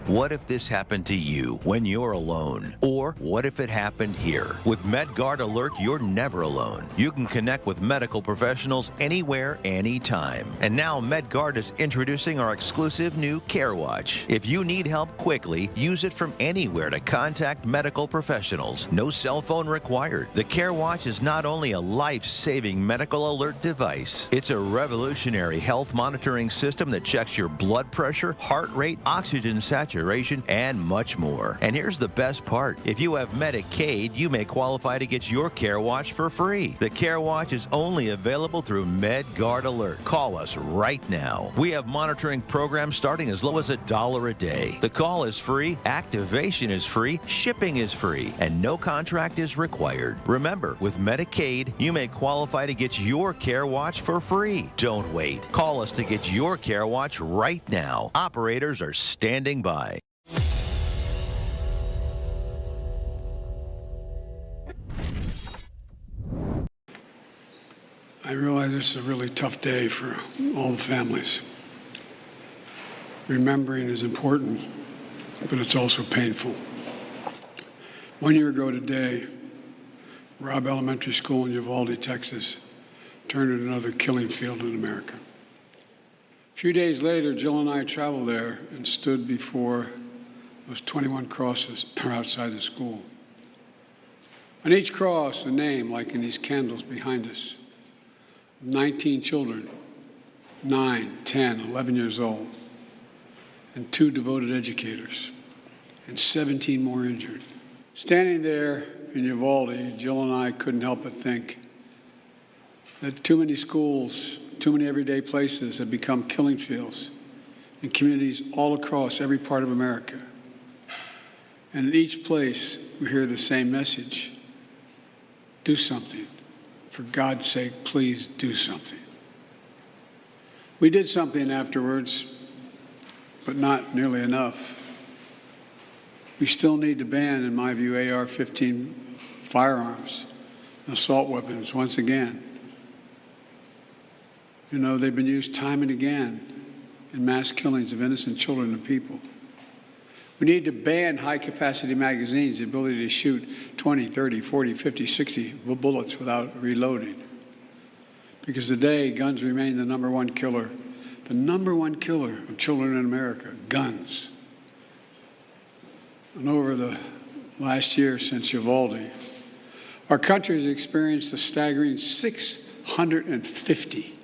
What if this happened to you when you're alone? Or what if it happened here? With MedGuard Alert, you're never alone. You can connect with medical professionals anywhere, anytime. And now MedGuard is introducing our exclusive new Care Watch. If you need help quickly, use it from anywhere to contact medical professionals. No cell phone required. The Care Watch is not only a life-saving medical alert device, it's a revolutionary health monitoring system that checks your blood pressure, heart rate, oxygen saturation, and much more. And here's the best part. If you have Medicaid, you may qualify to get your Care Watch for free. The Care Watch is only available through MedGuard Alert. Call us right now. We have monitoring programs starting as low as $1 a day. The call is free, activation is free, shipping is free, and no contract is required. Remember, with Medicaid, you may qualify to get your Care Watch for free. Don't wait. Call us to get your Care Watch right now. Operators are standing by. I realize this is a really tough day for all the families. Remembering is important, but it's also painful. 1 year ago today, Robb Elementary School in Uvalde, Texas, turned into another killing field in America. A few days later, Jill and I traveled there and stood before those 21 crosses outside the school. On each cross, a name, like in these candles behind us, 19 children, 9, 10, 11 years old, and 2 devoted educators, and 17 more injured. Standing there in Uvalde, Jill and I couldn't help but think that too many schools, too many everyday places have become killing fields in communities all across every part of America. And in each place, we hear the same message: do something. For God's sake, please do something. We did something afterwards, but not nearly enough. We still need to ban, in my view, AR-15 firearms and assault weapons once again. You know, they've been used time and again in mass killings of innocent children and people. We We need to ban high-capacity magazines, the ability to shoot 20, 30, 40, 50, 60 bullets without reloading. Because today, guns remain the number one killer of children in America, guns. And over the last year since Uvalde, our country has experienced a staggering 650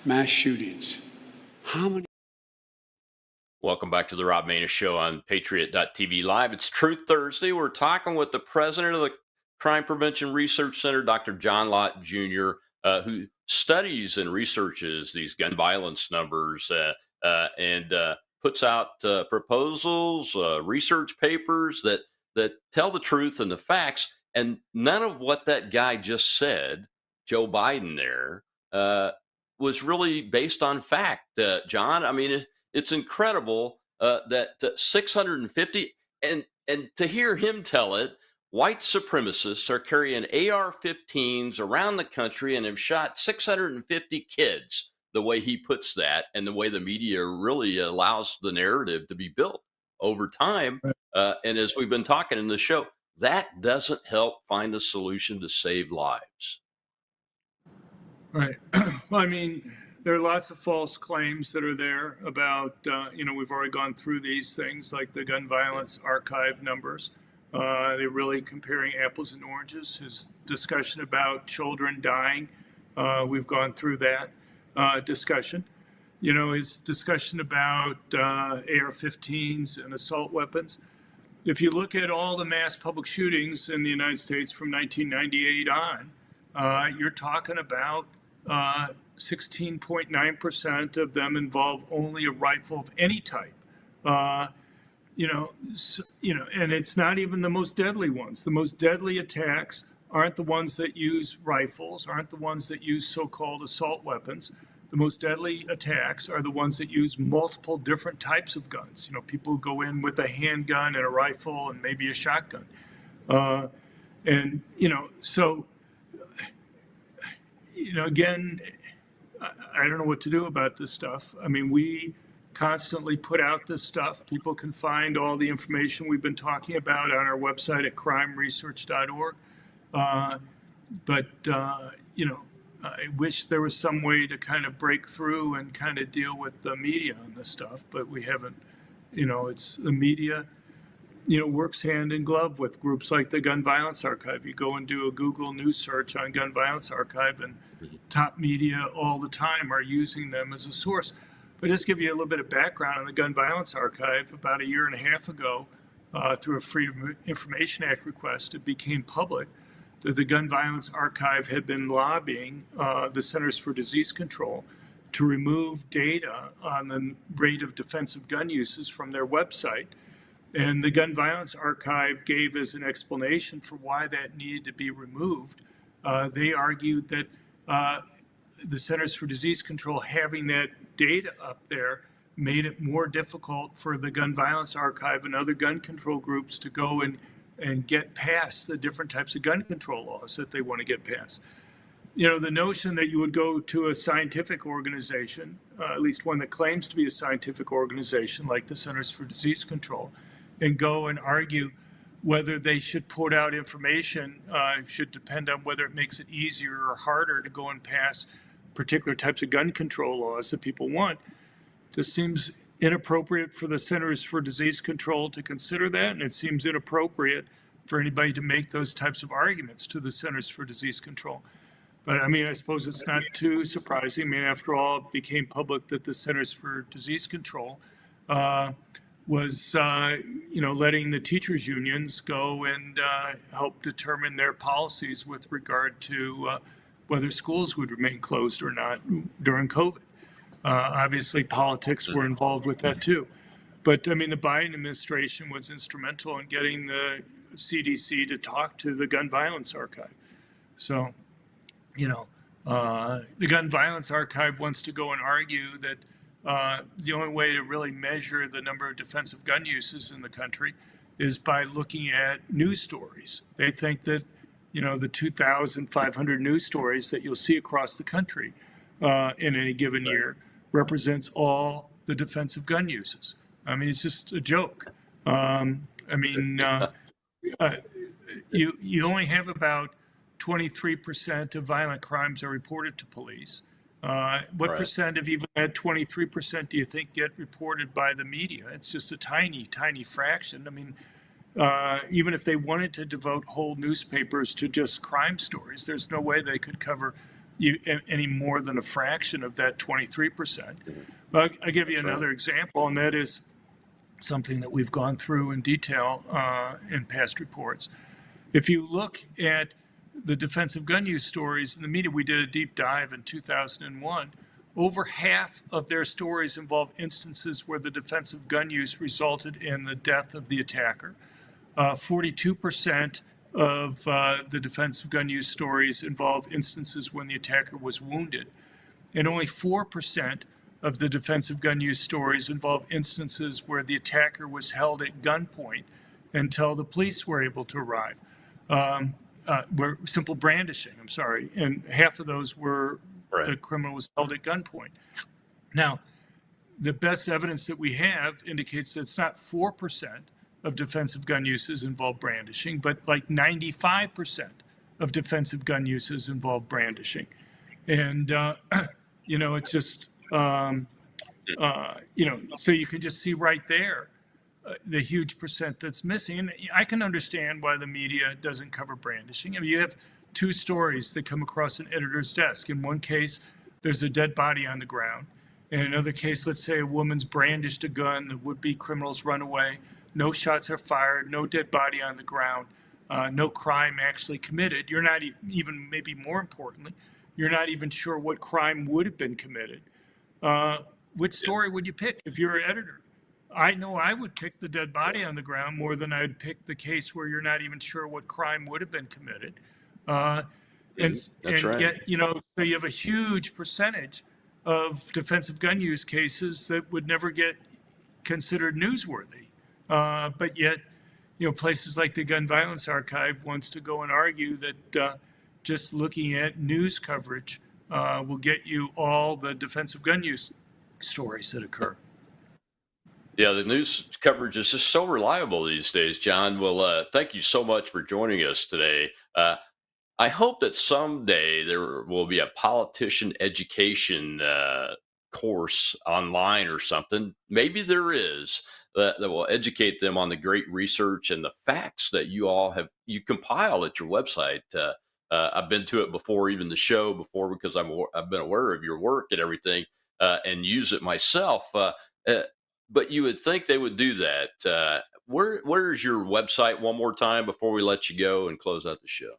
mass shootings. How many? Welcome back to the Rob Maness Show on Patriot.tv Live. It's Truth Thursday. We're talking with the president of the Crime Prevention Research Center, Dr. John Lott Jr., who studies and researches these gun violence numbers and puts out proposals, research papers that tell the truth and the facts. And none of what that guy just said, Joe Biden there, was really based on fact, John. I mean, it's incredible that 650, and to hear him tell it, white supremacists are carrying AR-15s around the country and have shot 650 kids, the way he puts that, and the way the media really allows the narrative to be built over time. And as we've been talking in the show, that doesn't help find a solution to save lives. Right. Well, I mean, there are lots of false claims that are there about, we've already gone through these things like the gun violence archive numbers. They're really comparing apples and oranges. His discussion about children dying, we've gone through that discussion. His discussion about AR-15s and assault weapons. If you look at all the mass public shootings in the United States from 1998 on, you're talking about 16.9% of them involve only a rifle of any type. And it's not even the most deadly ones. The most deadly attacks aren't the ones that use rifles, aren't the ones that use so-called assault weapons. The most deadly attacks are the ones that use multiple different types of guns. People go in with a handgun and a rifle and maybe a shotgun. Again, I don't know what to do about this stuff. I mean, we constantly put out this stuff. People can find all the information we've been talking about on our website at crimeresearch.org. I wish there was some way to kind of break through and kind of deal with the media on this stuff, but we haven't. It's the media, works hand in glove with groups like the Gun Violence Archive. You go and do a Google News search on Gun Violence Archive, and top media all the time are using them as a source. But just give you a little bit of background on the Gun Violence Archive. About a year and a half ago, through a Freedom of Information Act request, it became public that the Gun Violence Archive had been lobbying the Centers for Disease Control to remove data on the rate of defensive gun uses from their website. And the Gun Violence Archive gave as an explanation for why that needed to be removed. They argued that the Centers for Disease Control having that data up there made it more difficult for the Gun Violence Archive and other gun control groups to go and get past the different types of gun control laws that they want to get past. The notion that you would go to a scientific organization, at least one that claims to be a scientific organization like the Centers for Disease Control, and go and argue whether they should put out information should depend on whether it makes it easier or harder to go and pass particular types of gun control laws that people want. This seems inappropriate for the Centers for Disease Control to consider that, and it seems inappropriate for anybody to make those types of arguments to the Centers for Disease Control. But I mean, I suppose it's not too surprising. I mean, after all, it became public that the Centers for Disease Control was, letting the teachers' unions go and help determine their policies with regard to whether schools would remain closed or not during COVID. Obviously, politics were involved with that too. But I mean, the Biden administration was instrumental in getting the CDC to talk to the Gun Violence Archive. So, the Gun Violence Archive wants to go and argue that the only way to really measure the number of defensive gun uses in the country is by looking at news stories. They think that, the 2,500 news stories that you'll see across the country in any given year represents all the defensive gun uses. I mean, it's just a joke. I mean, you only have about 23% of violent crimes are reported to police. What Right. percent of even that 23% do you think get reported by the media? It's just a tiny, tiny fraction. I mean, even if they wanted to devote whole newspapers to just crime stories, there's no way they could cover any more than a fraction of that 23%. But I'll give you another example, and that is something that we've gone through in detail in past reports. If you look at the defensive gun use stories in the media, we did a deep dive in 2001. Over half of their stories involve instances where the defensive gun use resulted in the death of the attacker. 42% of the defensive gun use stories involve instances when the attacker was wounded. And only 4% of the defensive gun use stories involve instances where the attacker was held at gunpoint until the police were able to arrive. Were simple brandishing, I'm sorry, and half of those were the criminal was held at gunpoint. Now, the best evidence that we have indicates that it's not 4% of defensive gun uses involve brandishing, but like 95% of defensive gun uses involve brandishing. And, it's just, so you can just see right there the huge percent that's missing. And I can understand why the media doesn't cover brandishing. I mean, you have two stories that come across an editor's desk. In one case, there's a dead body on the ground. In another case, let's say a woman's brandished a gun, the would-be criminals run away, no shots are fired, no dead body on the ground, no crime actually committed. You're not even, maybe more importantly, you're not even sure what crime would have been committed. Which story would you pick if you're an editor? I know I would pick the dead body on the ground more than I'd pick the case where you're not even sure what crime would have been committed. That's right. Yet, so you have a huge percentage of defensive gun use cases that would never get considered newsworthy. But yet, places like the Gun Violence Archive wants to go and argue that just looking at news coverage will get you all the defensive gun use stories that occur. Yeah, the news coverage is just so reliable these days, John. Well, thank you so much for joining us today. I hope that someday there will be a politician education course online or something. Maybe there is that will educate them on the great research and the facts that you compile at your website. I've been to it before, even the show before, because I've been aware of your work and everything, and use it myself. But you would think they would do that. Where's your website one more time before we let you go and close out the show?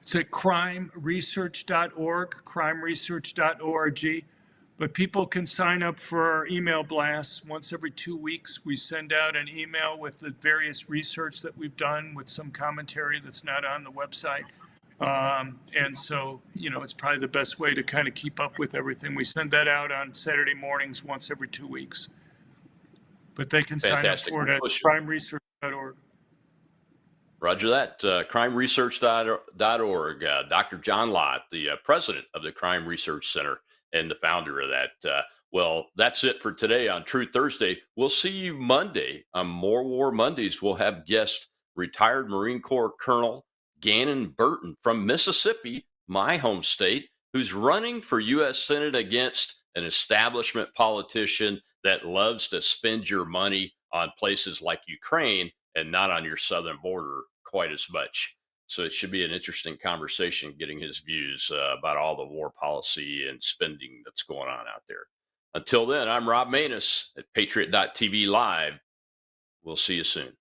It's at crimeresearch.org, crimeresearch.org. But people can sign up for our email blasts once every 2 weeks. We send out an email with the various research that we've done with some commentary that's not on the website. And so, it's probably the best way to kind of keep up with everything. We send that out on Saturday mornings once every 2 weeks. But they can sign up for it at crimeresearch.org. Roger that. Crimeresearch.org. Dr. John Lott, the president of the Crime Research Center and the founder of that. Well, that's it for today on True Thursday. We'll see you Monday on More War Mondays. We'll have guest retired Marine Corps Colonel Gannon Burton from Mississippi, my home state, who's running for U.S. Senate against an establishment politician that loves to spend your money on places like Ukraine and not on your southern border quite as much. So it should be an interesting conversation getting his views about all the war policy and spending that's going on out there. Until then, I'm Rob Maness at Patriot.tv Live. We'll see you soon.